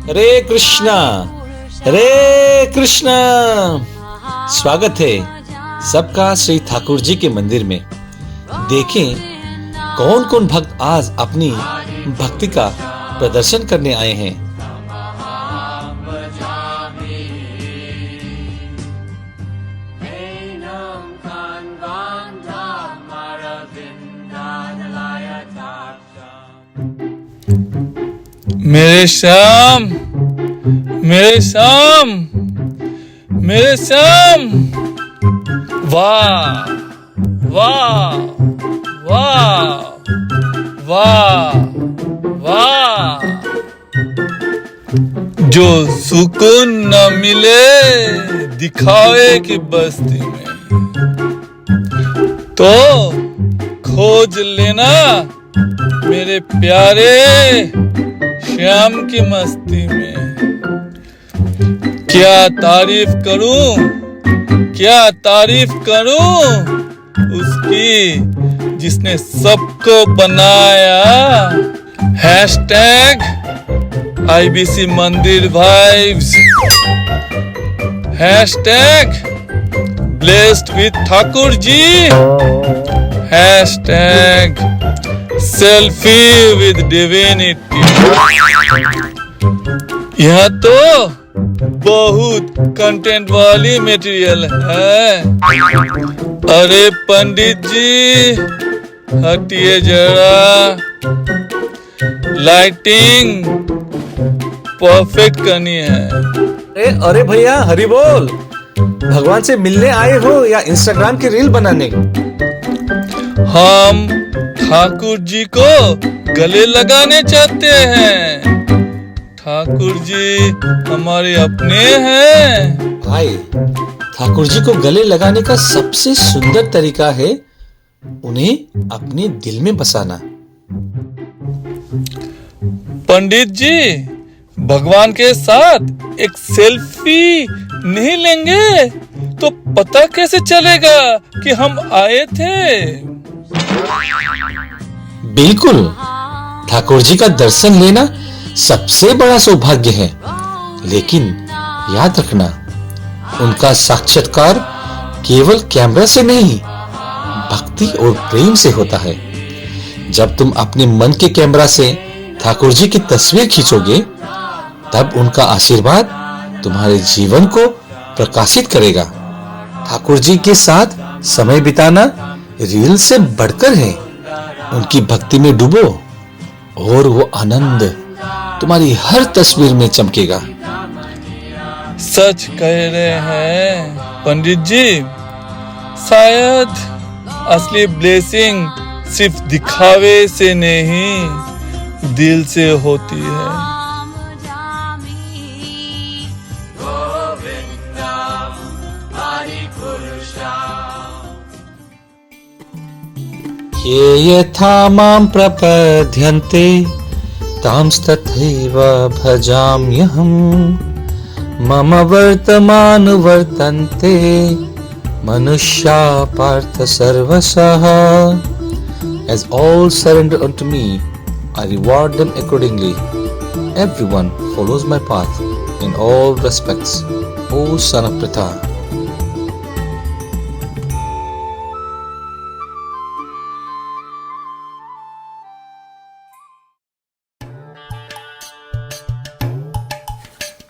हरे कृष्णा, हरे कृष्णा। स्वागत है सबका श्री ठाकुर जी के मंदिर में। देखें कौन कौन भक्त आज अपनी भक्ति का प्रदर्शन करने आए हैं। मेरे श्याम, मेरे श्याम, मेरे श्याम। वाह वाह वाह वाह वाह। जो सुकून न मिले दिखावे की बस्ती में, तो खोज लेना मेरे प्यारे श्याम की मस्ती में। क्या तारीफ करूं, क्या तारीफ करूं उसकी जिसने सबको बनाया। हैशटैग IBC मंदिर vibes, hashtag blessed with Thakur ji, hashtag selfie with divinity. यह तो बहुत कंटेंट वाली मटेरियल है। अरे पंडित जी हटिए जरा, लाइटिंग परफेक्ट करनी है। अरे भैया हरि बोल। भगवान से मिलने आए हो या इंस्टाग्राम की रील बनाने? हम ठाकुर जी को गले लगाने चाहते हैं। ठाकुर जी हमारे अपने हैं। भाई ठाकुर जी को गले लगाने का सबसे सुंदर तरीका है उन्हें अपने दिल में बसाना। पंडित जी भगवान के साथ एक सेल्फी नहीं लेंगे तो पता कैसे चलेगा कि हम आए थे। बिल्कुल, ठाकुर जी का दर्शन लेना सबसे बड़ा सौभाग्य है। लेकिन याद रखना, उनका साक्षात्कार केवल कैमरा से नहीं, भक्ति और प्रेम से होता है। जब तुम अपने मन के कैमरा से ठाकुर जी की तस्वीर खींचोगे, तब उनका आशीर्वाद तुम्हारे जीवन को प्रकाशित करेगा। ठाकुर जी के साथ समय बिताना रील से बढ़कर है। उनकी भक्ति में डूबो और वो आनंद तुम्हारी हर तस्वीर में चमकेगा। सच कह रहे हैं पंडित जी। शायद असली ब्लेसिंग सिर्फ दिखावे से नहीं, दिल से होती है। ये यथा मां प्रपद्यन्ते तांस्तथैव भजाम्यहम्। मम वर्तमान वर्तन्ते मनुष्या पार्थ सर्वशः। As all surrender unto me, I reward them accordingly. Everyone follows my path in all respects, O son of Pritha.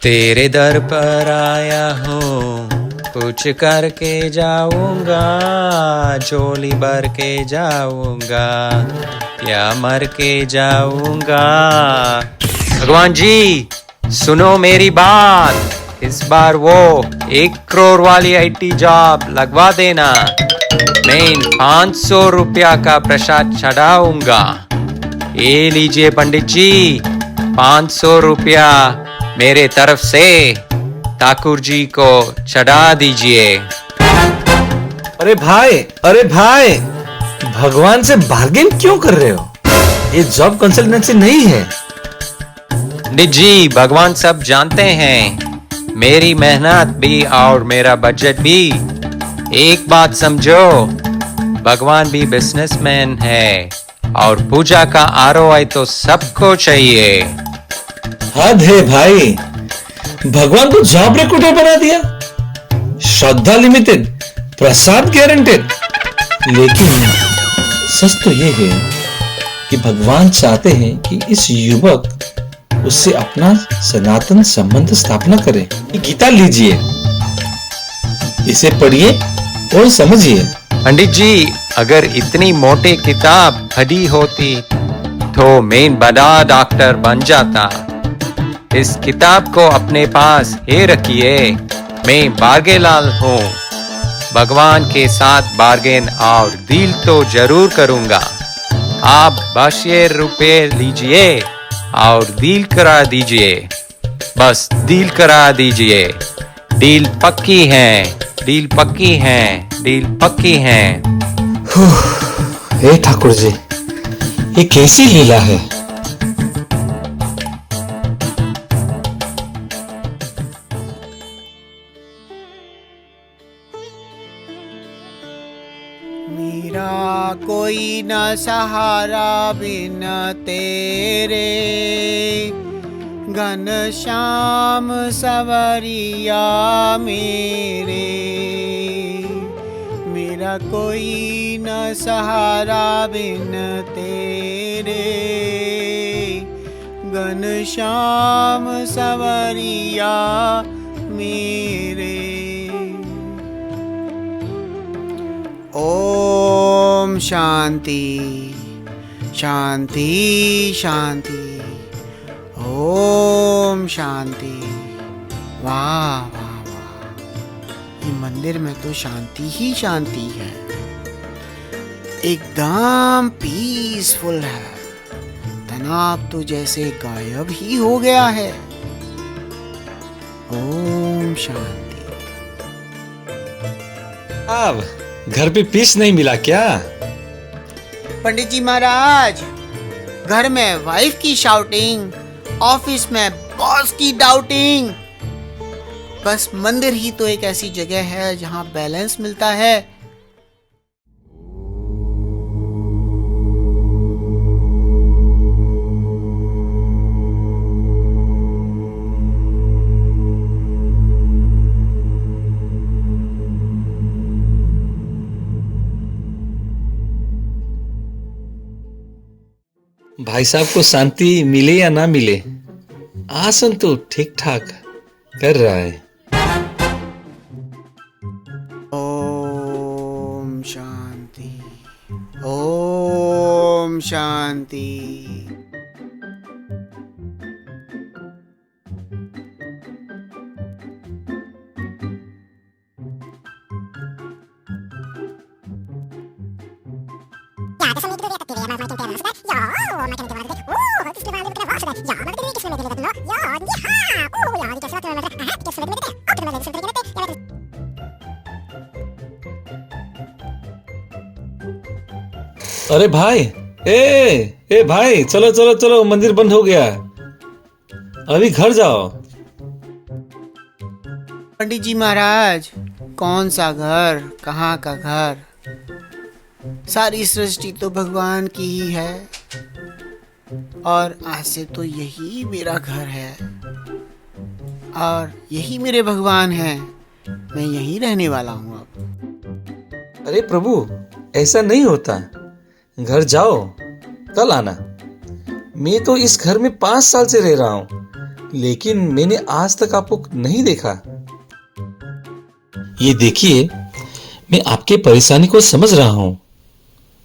तेरे दर पर आया हूँ, पूछ करके जाऊंगा, झोली भर के जाऊंगा या मर के जाऊंगा। भगवान जी सुनो मेरी बात, इस बार वो 1 करोड़ वाली IT जॉब लगवा देना। मैं इन 500 रुपया का प्रसाद चढ़ाऊंगा। ये लीजिए पंडित जी, 500 रुपया मेरे तरफ से ठाकुर जी को चढ़ा दीजिए। अरे भाई, भगवान से बार्गेन क्यों कर रहे हो? ये जॉब कंसल्टेंसी नहीं है। पंडित जी भगवान सब जानते हैं, मेरी मेहनत भी और मेरा बजट भी एक बात समझो, भगवान भी बिजनेसमैन है और पूजा का आरओआई तो सबको चाहिए। हद है भाई, भगवान को जॉब रिक्रूटर बना दिया। श्रद्धा लिमिटेड, प्रसाद गारंटेड। लेकिन सच तो यह है कि भगवान चाहते हैं कि इस युवक उससे अपना सनातन संबंध स्थापना करे। गीता लीजिए, इसे पढ़िए और समझिए। पंडित जी, अगर इतनी मोटी किताब पढ़ी होती तो मैं बड़ा डॉक्टर बन जाता। इस किताब को अपने पास ही रखिए। मैं बारगेलाल हूँ। भगवान के साथ बार्गेन और डील तो जरूर करूंगा। आप 2,000 रुपए लीजिए और डील करा दीजिए। बस डील करा दीजिए। डील पक्की है, डील पक्की है, डील पक्की है। हे ठाकुर जी, ये कैसी लीला है। मेरा कोई न सहारा बिन तेरे, घनश्याम सवरिया मेरे। मेरा कोई न सहारा बिन तेरे, घनश्याम सवरिया मेरे। ओम शांति शांति शांति। ओम शांति। वाह वाह वाह, ये मंदिर में तो शांति ही शांति है। एकदम पीसफुल है। तनाव तो जैसे गायब ही हो गया है। ओम शांति। अब घर पे पीस नहीं मिला क्या? पंडित जी महाराज, घर में वाइफ की शाउटिंग, ऑफिस में बॉस की डाउटिंग। बस मंदिर ही तो एक ऐसी जगह है जहां बैलेंस मिलता है। भाई साहब को शांति मिले या ना मिले, आसन तो ठीक ठाक कर रहा है। ओम शांति। ओम शांति। अरे भाई, ए भाई, चलो चलो चलो, मंदिर बंद हो गया, अभी घर जाओ। पंडित जी महाराज, कौन सा घर, कहाँ का घर? सारी सृष्टि तो भगवान की ही है और आज से तो यही मेरा घर है और यही मेरे भगवान हैं। मैं यहीं रहने वाला हूँ अब। अरे प्रभु, ऐसा नहीं होता। घर जाओ, कल आना। मैं तो इस घर में 5 साल से रह रहा हूँ, लेकिन मैंने आज तक आपको नहीं देखा। ये देखिए, मैं आपके परेशानी को समझ रहा हूँ।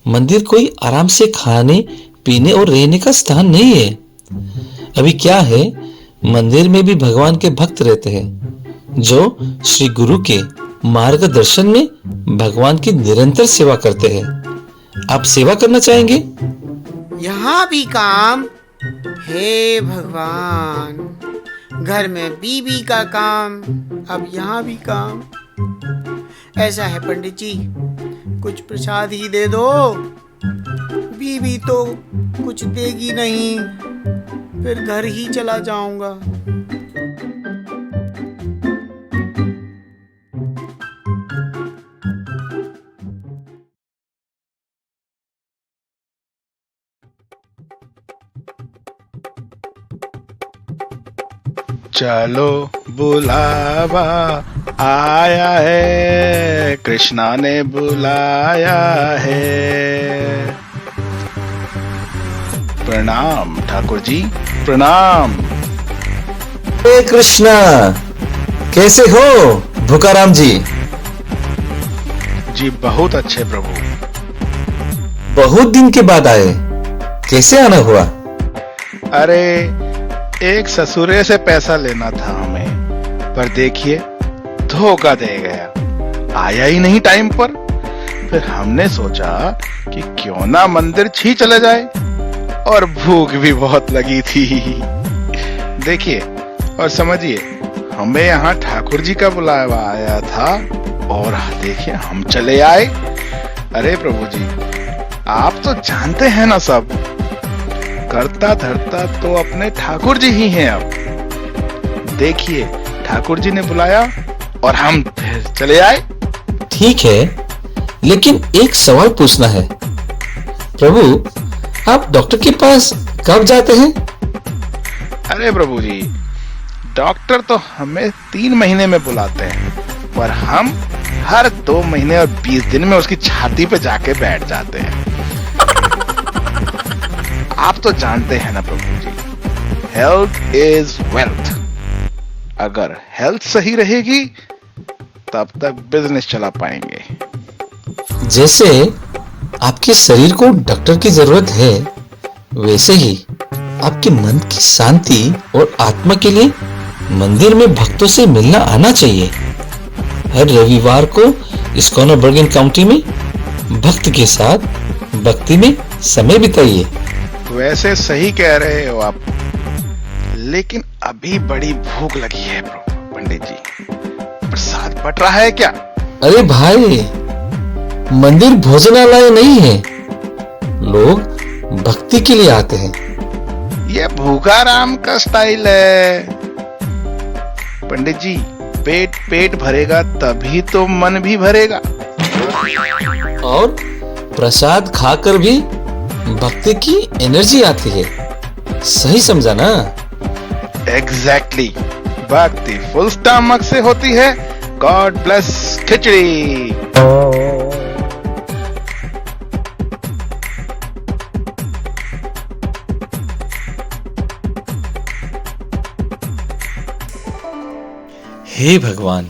मंदिर कोई आराम से खाने पीने और रहने का स्थान नहीं है। अभी क्या है, मंदिर में भी भगवान के भक्त रहते हैं जो श्री गुरु के मार्गदर्शन में भगवान की निरंतर सेवा करते हैं। आप सेवा करना चाहेंगे? यहाँ भी काम, हे भगवान। घर में बीबी का काम, अब यहाँ भी काम। ऐसा है पंडित जी, कुछ प्रसाद ही दे दो। बीबी तो कुछ देगी नहीं, फिर घर ही चला जाऊंगा। चलो बुलावा आया है, कृष्णा ने बुलाया है। प्रणाम ठाकुर जी, प्रणाम। हे कृष्णा, कैसे हो भूकाराम जी? जी बहुत अच्छे प्रभु। बहुत दिन के बाद आए, कैसे आना हुआ? अरे एक ससुरे से पैसा लेना था हमें, पर देखिए धोखा दे गया, आया ही नहीं टाइम पर। फिर हमने सोचा कि क्यों ना मंदिर ही चले जाए, और भूख भी बहुत लगी थी। देखिए और समझिए, हमें यहाँ ठाकुर जी का बुलावा आया था और देखिए हम चले आए। अरे प्रभु जी, आप तो जानते हैं ना सब, करता धरता तो अपने ठाकुर जी ही हैं। अब देखिए ठाकुर जी ने बुलाया और हम फिर चले आए। ठीक है, लेकिन एक सवाल पूछना है। प्रभु, आप डॉक्टर के पास कब जाते हैं? अरे प्रभु जी, डॉक्टर तो हमें 3 महीने में बुलाते हैं, पर हम हर 2 महीने और 20 दिन में उसकी छाती पे जाके बैठ जाते हैं। आप तो जानते हैं ना प्रभु जी, हेल्थ इज वेल्थ। अगर हेल्थ सही रहेगी तब तक बिजनेस चला पाएंगे। जैसे आपके शरीर को डॉक्टर की जरूरत है, वैसे ही आपके मन की शांति और आत्मा के लिए मंदिर में भक्तों से मिलना आना चाहिए। हर रविवार को इस्कॉन बर्गन काउंटी में भक्त के साथ भक्ति में समय बिताइए। वैसे सही कह रहे हो आप, लेकिन अभी बड़ी भूख लगी है पंडित जी। प्रसाद बट रहा है क्या? अरे भाई, मंदिर भोजनालय नहीं है, लोग भक्ति के लिए आते हैं। ये भूखाराम का स्टाइल है पंडित जी। पेट पेट भरेगा तभी तो मन भी भरेगा। और प्रसाद खाकर भी भक्ति की एनर्जी आती है, सही समझा ना? एग्जैक्टली, भक्ति फुल स्टमक से होती है। गॉड ब्लेस खिचड़ी। हे भगवान,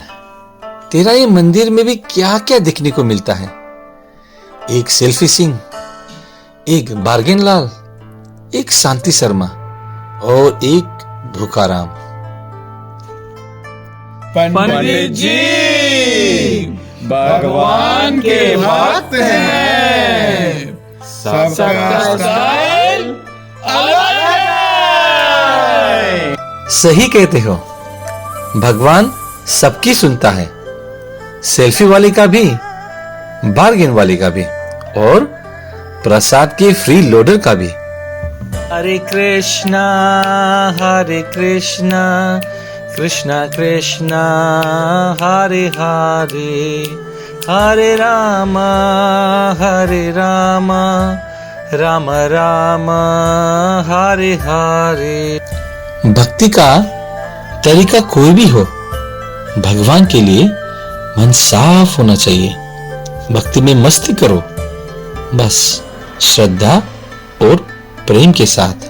तेरा ये मंदिर में भी क्या क्या देखने को मिलता है। एक सेल्फी सिंह, एक बार्गेन लाल, एक शांति शर्मा और एक भूखाराम। पंडित जी भगवान के भक्त हैं, सबका स्टाइल अलग है। सही कहते हो, भगवान सबकी सुनता है, सेल्फी वाली का भी, बार्गेन वाली का भी, और प्रसाद के फ्री लोडर का भी। हरे कृष्णा कृष्णा कृष्णा हरे हरे, हरे राम राम राम हरे हरे। भक्ति का तरीका कोई भी हो, भगवान के लिए मन साफ होना चाहिए। भक्ति में मस्ती करो, बस श्रद्धा और प्रेम के साथ।